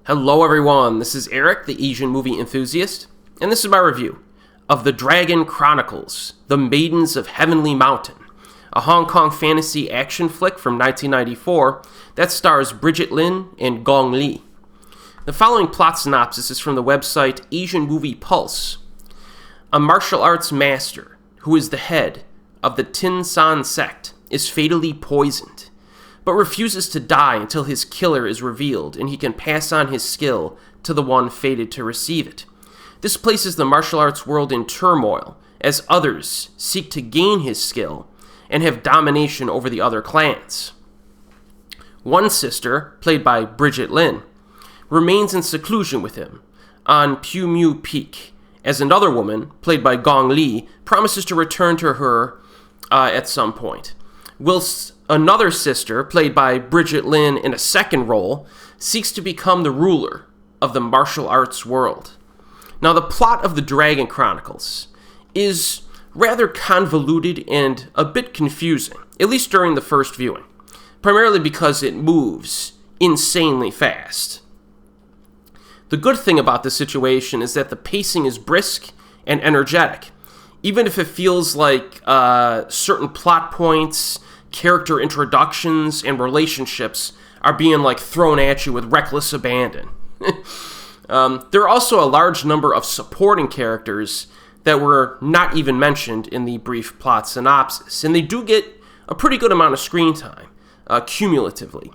Hello everyone, this is Erik, the Asian movie enthusiast, and this is my review of the Dragon Chronicles, The Maidens of Heavenly Mountain, a Hong Kong fantasy action flick from 1994 that stars Brigitte Lin and Gong. The following plot synopsis is from the website Asian Movie Pulse. A martial arts master, who is the head of the Tin San sect, is fatally poisoned, but refuses to die until his killer is revealed and he can pass on his skill to the one fated to receive it. This places the martial arts world in turmoil as others seek to gain his skill and have domination over the other clans. One sister, played by Brigitte Lin, remains in seclusion with him on Pu Mu Peak, as another woman, played by Gong, promises to return to her at some point, whilst another sister, played by Brigitte Lin in a second role, seeks to become the ruler of the martial arts world. Now, the plot of the Dragon Chronicles is rather convoluted and a bit confusing, at least during the first viewing, primarily because it moves insanely fast. The good thing about this situation is that the pacing is brisk and energetic, even if it feels like certain plot points, character introductions, and relationships are being thrown at you with reckless abandon. There are also a large number of supporting characters that were not even mentioned in the brief plot synopsis, and they do get a pretty good amount of screen time, cumulatively,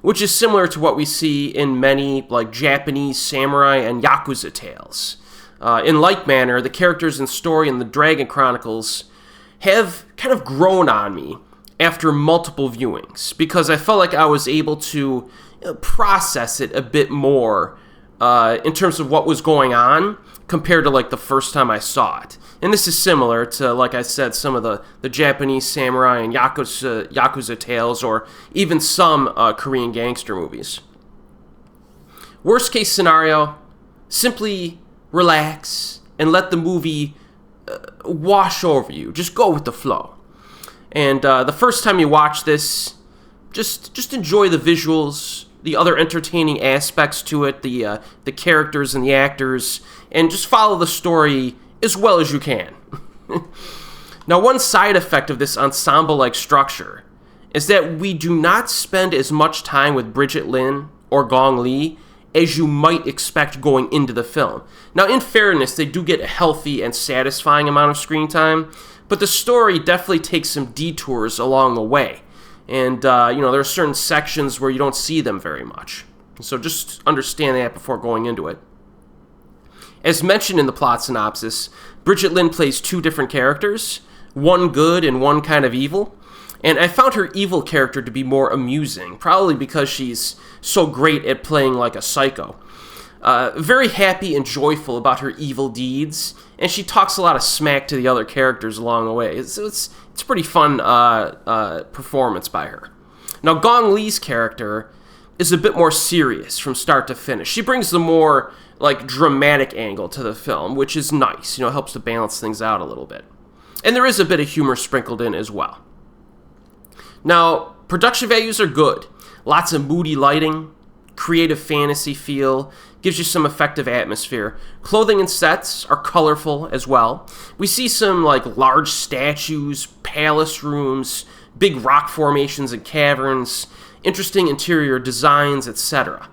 which is similar to what we see in many Japanese samurai and Yakuza tales. In like manner, the characters and story in the Dragon Chronicles have kind of grown on me after multiple viewings, because I felt like I was able to process it a bit more in terms of what was going on compared to the first time I saw it. And this is similar to, like I said, some of the Japanese samurai and Yakuza tales, or even some Korean gangster movies. Worst case scenario, simply relax and let the movie wash over you. Just go with the flow. And the first time you watch this, just enjoy the visuals, the other entertaining aspects to it, the characters and the actors, and just follow the story as well as you can. Now, one side effect of this ensemble-like structure is that we do not spend as much time with Brigitte Lin or Gong as you might expect going into the film. Now, in fairness, they do get a healthy and satisfying amount of screen time, but the story definitely takes some detours along the way. And, there are certain sections where you don't see them very much. So just understand that before going into it. As mentioned in the plot synopsis, Brigitte Lin plays two different characters, one good and one kind of evil. And I found her evil character to be more amusing, probably because she's so great at playing like a psycho. Very happy and joyful about her evil deeds, and she talks a lot of smack to the other characters along the way. It's a pretty fun performance by her. Now, Gong Li's character is a bit more serious from start to finish. She brings the more dramatic angle to the film, which is nice. Helps to balance things out a little bit. And there is a bit of humor sprinkled in as well. Now, production values are good. Lots of moody lighting, creative fantasy feel, gives you some effective atmosphere. Clothing and sets are colorful as well. We see some large statues, palace rooms, big rock formations and caverns, interesting interior designs, etc.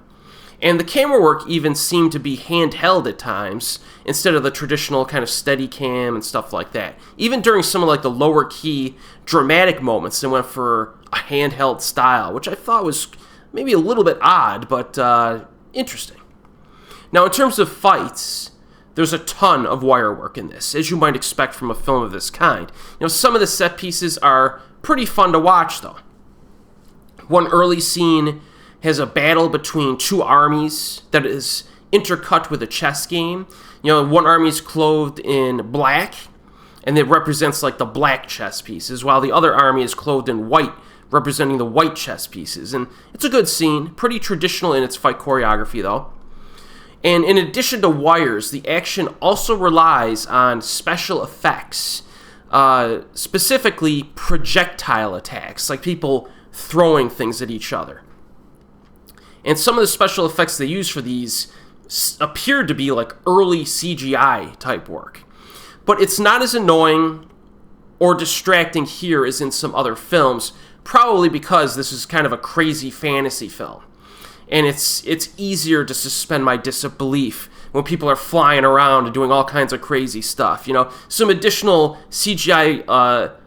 And the camera work even seemed to be handheld at times, instead of the traditional kind of steady cam and stuff like that. Even during some of the lower key dramatic moments, they went for a handheld style, which I thought was maybe a little bit odd, but interesting. Now, in terms of fights, there's a ton of wire work in this, as you might expect from a film of this kind. Some of the set pieces are pretty fun to watch, though. One early scene has a battle between two armies that is intercut with a chess game. One army is clothed in black, and it represents the black chess pieces, while the other army is clothed in white, representing the white chess pieces. And it's a good scene, pretty traditional in its fight choreography, though. And in addition to wires, the action also relies on special effects, specifically projectile attacks, like people throwing things at each other. And some of the special effects they use for these appeared to be like early CGI type work. But it's not as annoying or distracting here as in some other films, probably because this is kind of a crazy fantasy film. And it's easier to suspend my disbelief when people are flying around and doing all kinds of crazy stuff. You know, some additional CGI,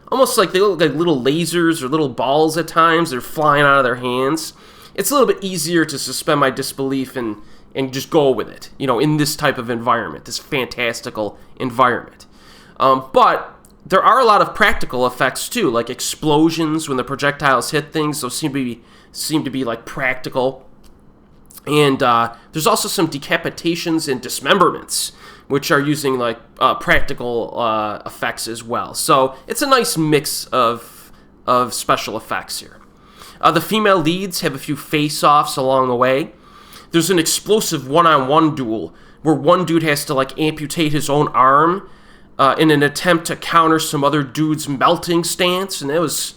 almost like they look like little lasers or little balls at times. They're flying out of their hands. It's a little bit easier to suspend my disbelief and just go with it, you know, in this type of environment, this fantastical environment. But there are a lot of practical effects too, like explosions when the projectiles hit things. Those seem to be like practical. And there's also some decapitations and dismemberments, which are using like practical effects as well. So it's a nice mix of special effects here. The female leads have a few face-offs along the way. There's an explosive one-on-one duel where one dude has to like amputate his own arm in an attempt to counter some other dude's melting stance, and that was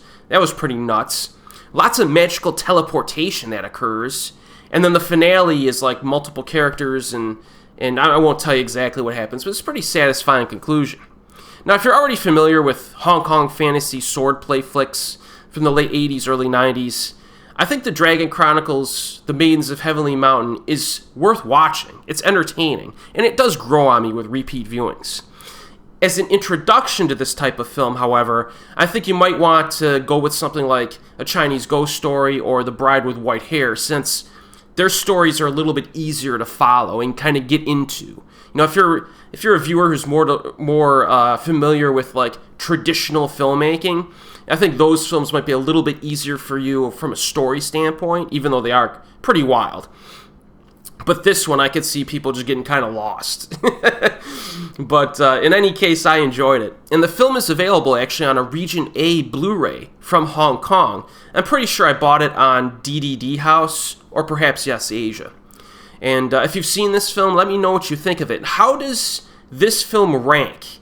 pretty nuts. Lots of magical teleportation that occurs, and then the finale is like multiple characters, and I won't tell you exactly what happens, but it's a pretty satisfying conclusion. Now, if you're already familiar with Hong Kong fantasy swordplay flicks from the late 80s, early 90s, I think the Dragon Chronicles, The Maidens of Heavenly Mountain, is worth watching. It's entertaining, and it does grow on me with repeat viewings. As an introduction to this type of film, however, I think you might want to go with something like A Chinese Ghost Story or The Bride with White Hair, since their stories are a little bit easier to follow and kind of get into. You know, if you're a viewer who's more familiar with like traditional filmmaking, I think those films might be a little bit easier for you from a story standpoint, even though they are pretty wild. But this one, I could see people just getting kind of lost. But in any case, I enjoyed it. And the film is available actually on a Region A Blu-ray from Hong Kong. I'm pretty sure I bought it on DDD House, or perhaps Yes Asia. And if you've seen this film, let me know what you think of it. How does this film rank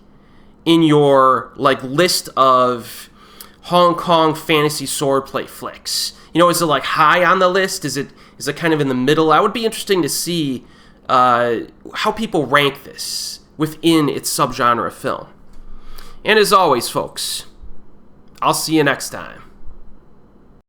in your like list of Hong Kong fantasy swordplay flicks? You know, is it like high on the list? Is it kind of in the middle? I would be interesting to see how people rank this within its subgenre of film. And as always, folks, I'll see you next time.